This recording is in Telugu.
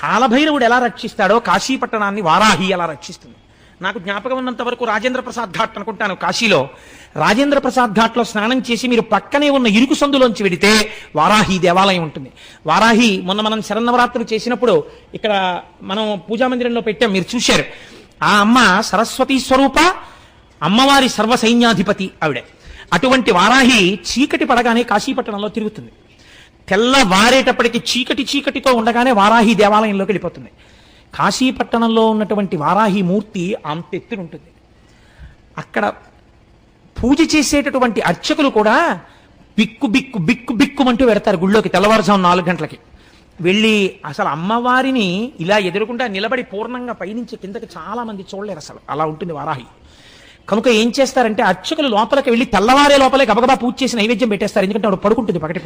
కాలభైరవుడు ఎలా రక్షిస్తాడో కాశీపట్టణాన్ని వారాహి ఎలా రక్షిస్తుంది. నాకు జ్ఞాపకం ఉన్నంత వరకు రాజేంద్ర ప్రసాద్ ఘాట్ అనుకుంటాను కాశీలో. రాజేంద్ర ప్రసాద్ ఘాట్లో స్నానం చేసి మీరు పక్కనే ఉన్న ఇరుకు సందులోంచి వెడితే వారాహి దేవాలయం ఉంటుంది. వారాహి మొన్న మనం శరన్నవరాత్రులు చేసినప్పుడు ఇక్కడ మనం పూజామందిరంలో పెట్టాం, మీరు చూశారు. ఆ అమ్మ సరస్వతీ స్వరూప, అమ్మవారి సర్వ సైన్యాధిపతి ఆవిడే. అటువంటి వారాహి చీకటి పడగానే కాశీపట్టణంలో తిరుగుతుంది. తెల్లవారేటప్పటికి చీకటితో ఉండగానే వారాహి దేవాలయంలోకి వెళ్ళిపోతుంది. కాశీపట్టణంలో ఉన్నటువంటి వారాహి మూర్తి అంతెత్తునుంటుంది. అక్కడ పూజ చేసేటటువంటి అర్చకులు కూడా బిక్కుమంటూ పెడతారు గుళ్ళోకి తెల్లవారుజాము 4 గంటలకి వెళ్ళి. అసలు అమ్మవారిని ఇలా ఎదురుకుండా నిలబడి పూర్ణంగా పైనుంచి కిందకి చాలా మంది చూడలేరు, అసలు అలా ఉంటుంది వారాహి. కనుక ఏం చేస్తారంటే అర్చకులు లోపలికి వెళ్ళి తెల్లవారే లోపలే గబగబా పూజ చేసి నైవేద్యం పెట్టేస్తారు, ఎందుకంటే ఆవిడ పడుకుంటుంది పగటి